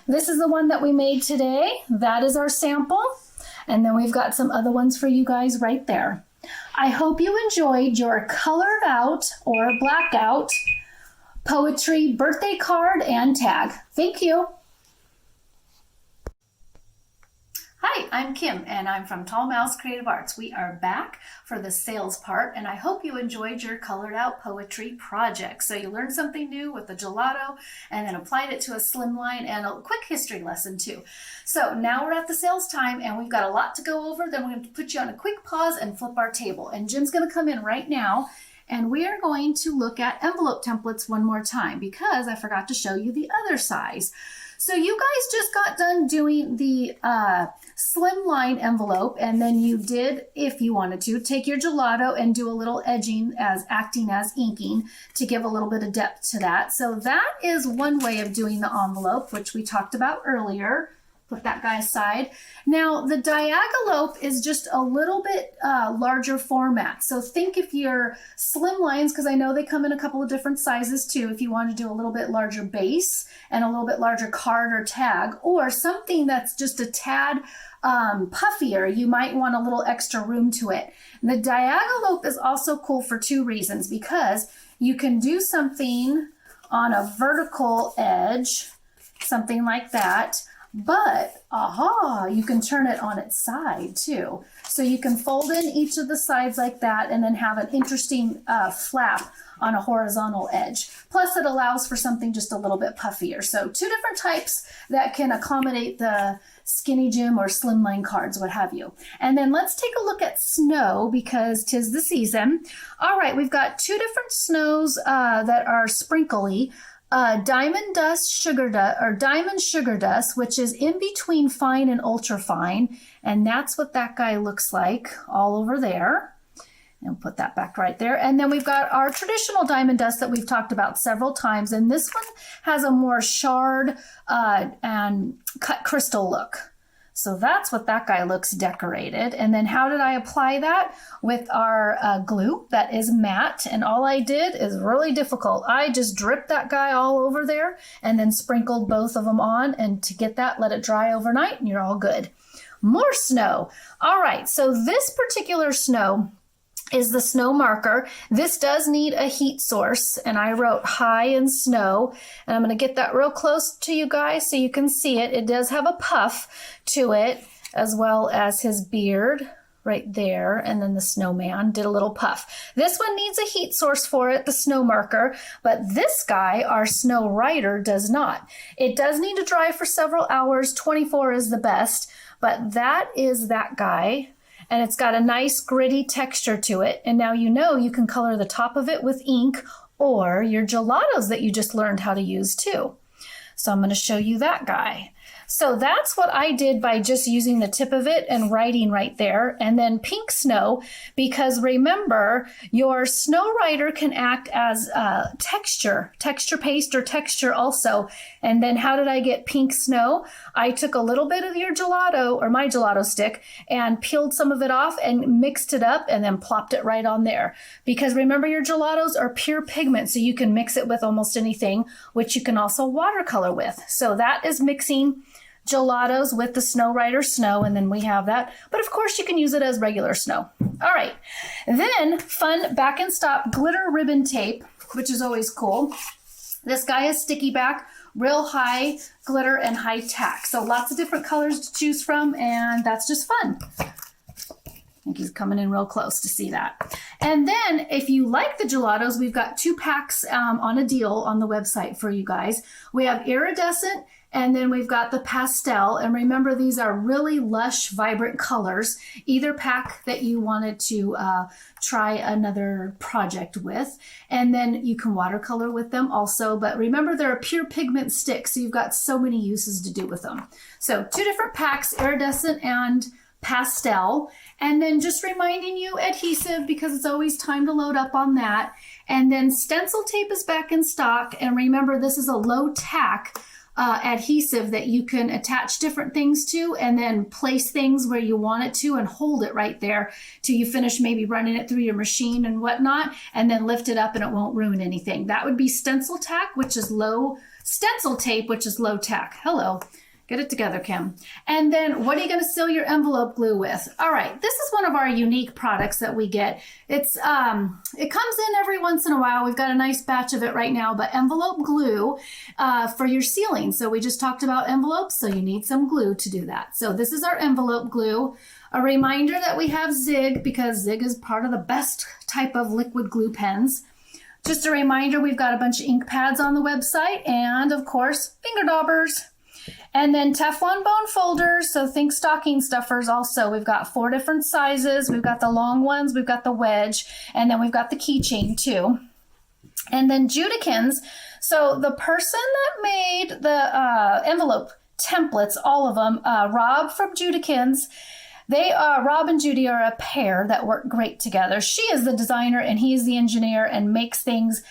This is the one that we made today. That is our sample. And then we've got some other ones for you guys right there. I hope you enjoyed your colored out or blacked out poetry birthday card and tag. Thank you. Hi Hi, I'm Kim, and I'm from Tall Mouse Creative Arts. We are back for the sales part, and I hope you enjoyed your colored out poetry project. So you learned something new with the gelato, and then applied it to a slimline, and a quick history lesson too. So now we're at the sales time, and we've got a lot to go over. Then we're going to put you on a quick pause and flip our table. And Jim's going to come in right now, and we are going to look at envelope templates one more time because I forgot to show you the other size. So you guys just got done doing the slimline envelope, and then you did, if you wanted to, take your gelato and do a little edging as acting as inking to give a little bit of depth to that. So that is one way of doing the envelope, which we talked about earlier. Put that guy aside. Now the diagalope is just a little bit larger format. So think if your slim lines, because I know they come in a couple of different sizes too, if you want to do a little bit larger base and a little bit larger card or tag, or something that's just a tad puffier, you might want a little extra room to it. And the diagalope is also cool for two reasons, because you can do something on a vertical edge, something like that. But, you can turn it on its side too. So you can fold in each of the sides like that and then have an interesting flap on a horizontal edge. Plus it allows for something just a little bit puffier. So two different types that can accommodate the skinny Jim or slimline cards, what have you. And then let's take a look at snow because 'tis the season. All right, we've got two different snows that are sprinkly. Diamond sugar dust, which is in between fine and ultra fine. And that's what that guy looks like all over there. And put that back right there. And then we've got our traditional diamond dust that we've talked about several times. And this one has a more shard and cut crystal look. So that's what that guy looks decorated. And then how did I apply that? With our glue that is matte. And all I did is really difficult. I just dripped that guy all over there and then sprinkled both of them on. And to get that, let it dry overnight and you're all good. More snow. All right, so this particular snow is the snow marker. This does need a heat source, and I wrote high in snow, and I'm going to get that real close to you guys so you can see it. It does have a puff to it, as well as his beard right there, and then the snowman did a little puff. This one needs a heat source for it, the snow marker, but this guy, our snow writer, does not. It does need to dry for several hours. 24 is the best, but that is that guy. And it's got a nice gritty texture to it. And now you know you can color the top of it with ink or your gelatos that you just learned how to use too. So I'm going to show you that guy. So that's what I did by just using the tip of it and writing right there. And then pink snow, because remember, your snow writer can act as texture paste or texture also. And then how did I get pink snow? I took a little bit of your gelato or my gelato stick and peeled some of it off and mixed it up and then plopped it right on there. Because remember, your gelatos are pure pigment, so you can mix it with almost anything, which you can also watercolor with. So that is mixing gelatos with the snow writer snow, and then we have that. But of course you can use it as regular snow. All right, then fun back and stop glitter ribbon tape, which is always cool. This guy is sticky back, real high glitter and high tack. So lots of different colors to choose from, and that's just fun. I think he's coming in real close to see that. And then if you like the gelatos, we've got 2 packs on a deal on the website for you guys. We have iridescent, and then we've got the pastel. And remember, these are really lush, vibrant colors. Either pack that you wanted to try another project with. And then you can watercolor with them also. But remember, they're a pure pigment stick, so you've got so many uses to do with them. So 2 different packs, iridescent and pastel. And then just reminding you, adhesive, because it's always time to load up on that. And then stencil tape is back in stock. And remember, this is a low tack adhesive that you can attach different things to and then place things where you want it to and hold it right there till you finish maybe running it through your machine and whatnot, and then lift it up and it won't ruin anything. That would be stencil tack, which is low, stencil tape, which is low tack. Hello. Get it together, Kim. And then what are you going to seal your envelope glue with? All right, this is one of our unique products that we get. It comes in every once in a while. We've got a nice batch of it right now, but envelope glue for your sealing. So we just talked about envelopes, so you need some glue to do that. So this is our envelope glue. A reminder that we have Zig because Zig is part of the best type of liquid glue pens. Just a reminder, we've got a bunch of ink pads on the website and of course, finger daubers. And then Teflon bone folders, so think stocking stuffers also. We've got 4 different sizes. We've got the long ones, we've got the wedge, and then we've got the keychain too. And then Judicans, so the person that made the envelope templates, all of them, Rob from Judicans, Rob and Judy are a pair that work great together. She is the designer and he's the engineer and makes things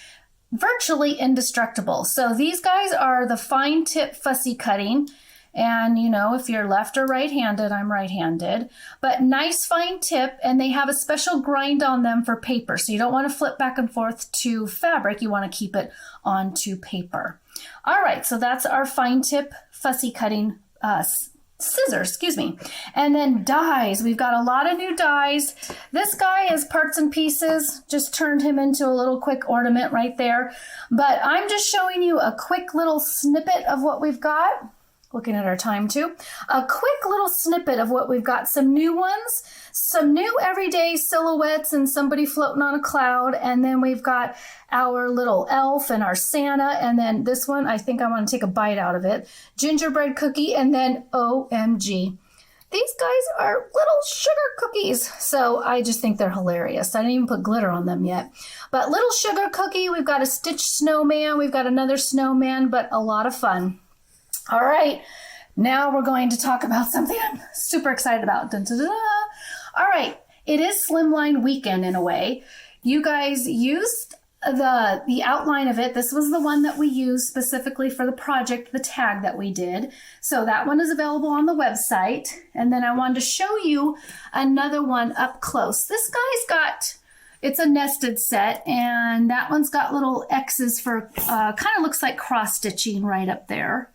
virtually indestructible. So these guys are the fine tip fussy cutting. And you know, if you're left or right-handed, I'm right-handed, but nice fine tip. And they have a special grind on them for paper. So you don't want to flip back and forth to fabric. You want to keep it onto paper. All right. So that's our fine tip fussy cutting scissors, excuse me. And then dies. We've got a lot of new dies. This guy is parts and pieces. Just turned him into a little quick ornament right there. But I'm just showing you a quick little snippet of what we've got. Looking at our time too. A quick little snippet of what we've got. Some new ones, some new everyday silhouettes and somebody floating on a cloud. And then we've got our little elf and our Santa. And then this one, I think I want to take a bite out of it. Gingerbread cookie and then OMG. These guys are little sugar cookies. So I just think they're hilarious. I didn't even put glitter on them yet. But little sugar cookie, we've got a stitched snowman. We've got another snowman, but a lot of fun. All right, now we're going to talk about something I'm super excited about. Dun, dun, dun, dun. All right, it is Slimline weekend in a way. You guys used the outline of it. This was the one that we used specifically for the project, the tag that we did. So that one is available on the website. And then I wanted to show you another one up close. This guy's got, it's a nested set, and that one's got little X's for, kind of looks like cross stitching right up there.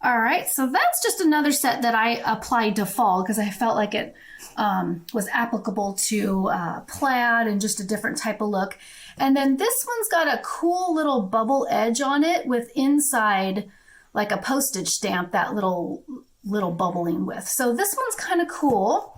All right, so that's just another set that I applied to fall because I felt like it was applicable to plaid and just a different type of look. And then this one's got a cool little bubble edge on it with inside like a postage stamp, that little bubbling with. So this one's kind of cool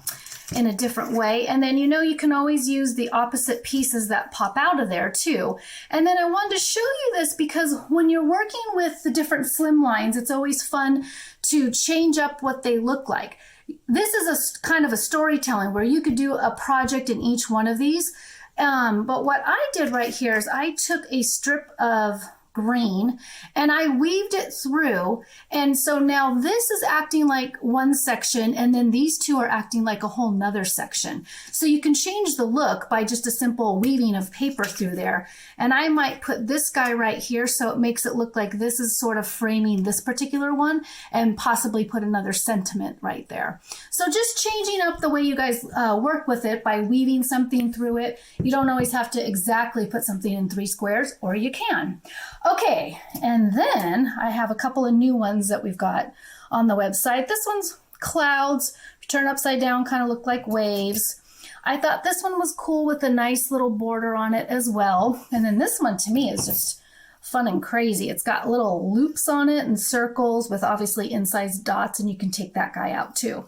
in a different way. And then, you know, you can always use the opposite pieces that pop out of there too. And then I wanted to show you this because when you're working with the different slimlines, it's always fun to change up what they look like. This is a kind of a storytelling where you could do a project in each one of these. But what I did right here is I took a strip of green and I weaved it through, and so now this is acting like one section and then these two are acting like a whole nother section. So you can change the look by just a simple weaving of paper through there. And I might put this guy right here so it makes it look like this is sort of framing this particular one, and possibly put another sentiment right there. So just changing up the way you guys work with it by weaving something through it. You don't always have to exactly put something in 3 squares, or you can. Okay, and then I have a couple of new ones that we've got on the website. This one's clouds. If you turn upside down, kind of look like waves. I thought this one was cool with a nice little border on it as well. And then this one to me is just fun and crazy. It's got little loops on it and circles with obviously incised dots, and you can take that guy out too.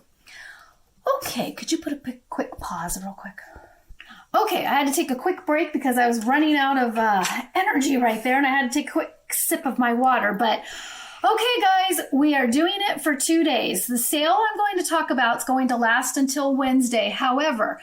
Okay, could you put a quick pause real quick? Okay, I had to take a quick break because I was running out of energy right there, and I had to take a quick sip of my water. But okay, guys, we are doing it for 2 days. The sale I'm going to talk about is going to last until Wednesday. However,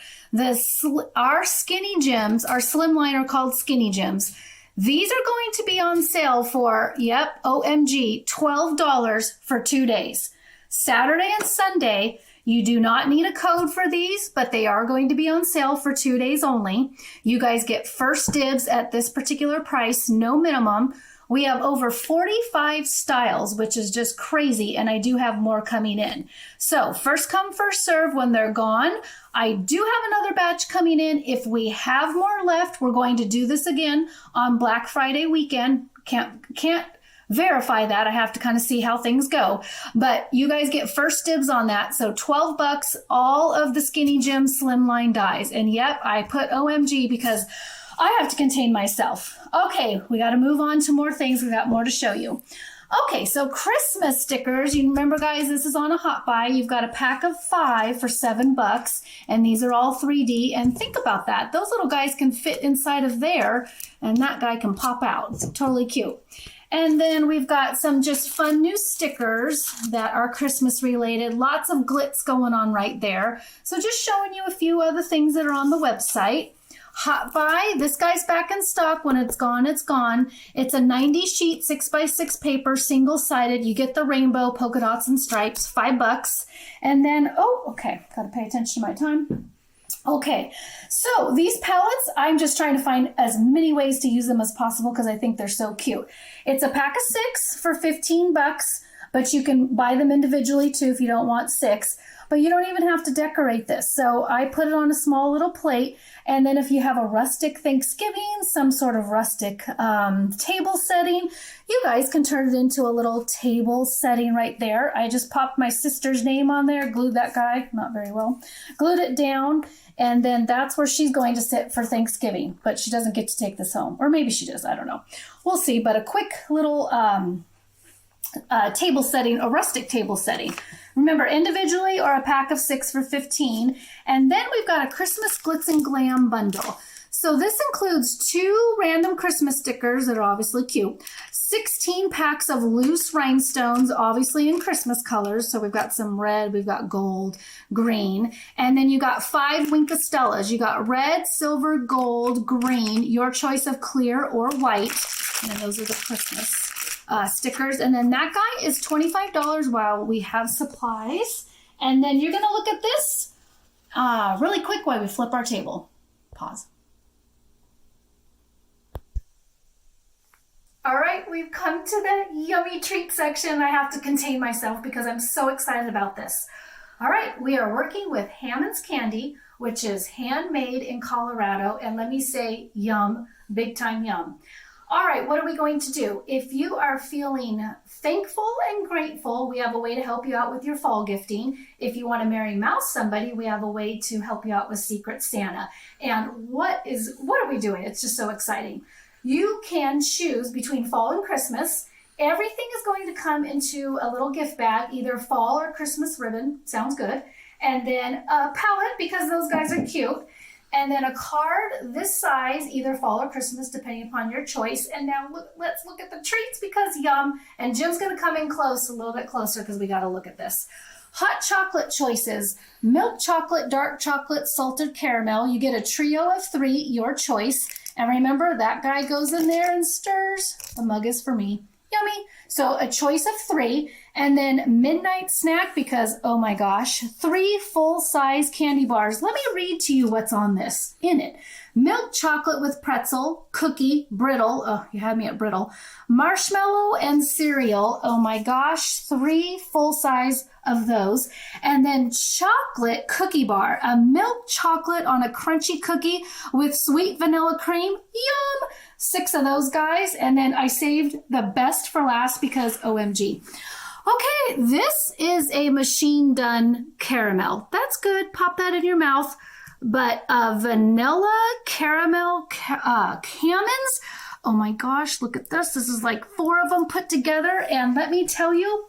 our skinny gems, our slimline are called skinny gems. These are going to be on sale for, yep, OMG, $12 for 2 days. Saturday and Sunday. You do not need a code for these, but they are going to be on sale for 2 days only. You guys get first dibs at this particular price, no minimum. We have over 45 styles, which is just crazy, and I do have more coming in. So first come, first serve when they're gone. I do have another batch coming in. If we have more left, we're going to do this again on Black Friday weekend. Can't verify that. I have to kind of see how things go. But you guys get first dibs on that. So $12, all of the Skinny Jim Slimline dies. And yep, I put OMG because I have to contain myself. Okay, we got to move on to more things. We got more to show you. Okay, so Christmas stickers. You remember, guys, this is on a hot buy. You've got a pack of 5 for $7, and these are all 3D. And think about that. Those little guys can fit inside of there, and that guy can pop out. It's totally cute. And then we've got some just fun new stickers that are Christmas related. Lots of glitz going on right there. So just showing you a few other things that are on the website. Hot buy, this guy's back in stock. When it's gone, it's gone. It's a 90 sheet 6x6 paper, single-sided. You get the rainbow, polka dots, and stripes, $5. And then, oh, okay, gotta pay attention to my time. Okay, so these palettes, I'm just trying to find as many ways to use them as possible because I think they're so cute. It's a pack of 6 for $15, but you can buy them individually too if you don't want 6. But you don't even have to decorate this. So I put it on a small little plate. And then if you have a rustic Thanksgiving, some sort of rustic table setting, you guys can turn it into a little table setting right there. I just popped my sister's name on there, glued that guy, not very well, glued it down. And then that's where she's going to sit for Thanksgiving. But she doesn't get to take this home. Or maybe she does, I don't know. We'll see. But a quick little table setting, a rustic table setting. Remember, individually or a pack of 6 for $15. And then we've got a Christmas Glitz and Glam bundle. So this includes 2 random Christmas stickers that are obviously cute, 16 packs of loose rhinestones, obviously in Christmas colors. So we've got some red, we've got gold, green, and then you got 5 Winkastellas. You got red, silver, gold, green, your choice of clear or white. And then those are the Christmas stickers. And then that guy is $25 while we have supplies. And then you're going to look at this really quick while we flip our table. Pause. All right, we've come to the yummy treat section. I have to contain myself because I'm so excited about this. All right, we are working with Hammond's Candy, which is handmade in Colorado. And let me say yum, big time yum. All right, what are we going to do? If you are feeling thankful and grateful, we have a way to help you out with your fall gifting. If you want to Merry Mouse somebody, we have a way to help you out with Secret Santa. And what are we doing? It's just so exciting. You can choose between fall and Christmas. Everything is going to come into a little gift bag, either fall or Christmas ribbon. Sounds good. And then a palette, because those guys are cute. And then a card this size, either fall or Christmas, depending upon your choice. And now let's look at the treats because yum. And Jim's going to come in close, a little bit closer because we got to look at this. Hot chocolate choices, milk chocolate, dark chocolate, salted caramel. You get a trio of 3, your choice. And remember, that guy goes in there and stirs. The mug is for me. Yummy. So a choice of 3. And then midnight snack because, oh my gosh, 3 full-size candy bars. Let me read to you what's on this. In it, milk chocolate with pretzel, cookie, brittle. Oh, you had me at brittle. Marshmallow and cereal. Oh my gosh, 3 full-size of those. And then chocolate cookie bar. A milk chocolate on a crunchy cookie with sweet vanilla cream. Yum! 6 of those guys. And then I saved the best for last because OMG. Okay, this is a machine done caramel. That's good. Pop that in your mouth. But vanilla caramel Hammond's. Oh my gosh, look at this. This is like 4 of them put together. And let me tell you,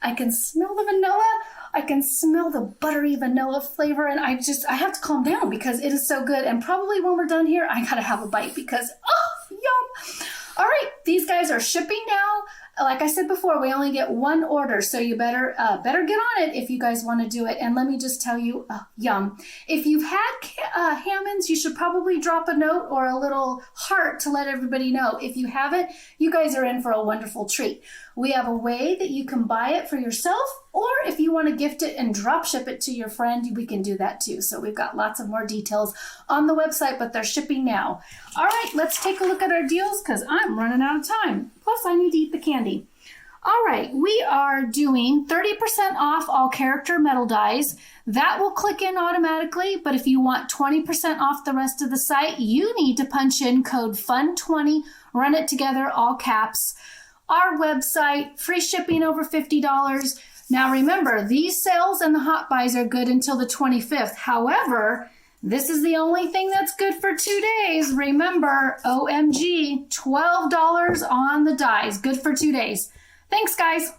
I can smell the vanilla. I can smell the buttery vanilla flavor. And I have to calm down because it is so good. And probably when we're done here, I gotta have a bite because, oh, yum. All right, these guys are shipping now. Like I said before, we only get 1 order, so you better get on it if you guys want to do it. And let me just tell you, yum. If you've had Hammond's, you should probably drop a note or a little heart to let everybody know. If you haven't, you guys are in for a wonderful treat. We have a way that you can buy it for yourself, or if you want to gift it and drop ship it to your friend, we can do that too. So we've got lots of more details on the website, but they're shipping now. All right, let's take a look at our deals because I'm running out of time. Plus, I need to eat the candy. All right, we are doing 30% off all character metal dies. That will click in automatically, but if you want 20% off the rest of the site, you need to punch in code FUN20, run it together, all caps. our website, free shipping over $50. Now remember, these sales and the hot buys are good until the 25th. However, this is the only thing that's good for 2 days. Remember, OMG, $12 on the dies. Good for 2 days. Thanks, guys.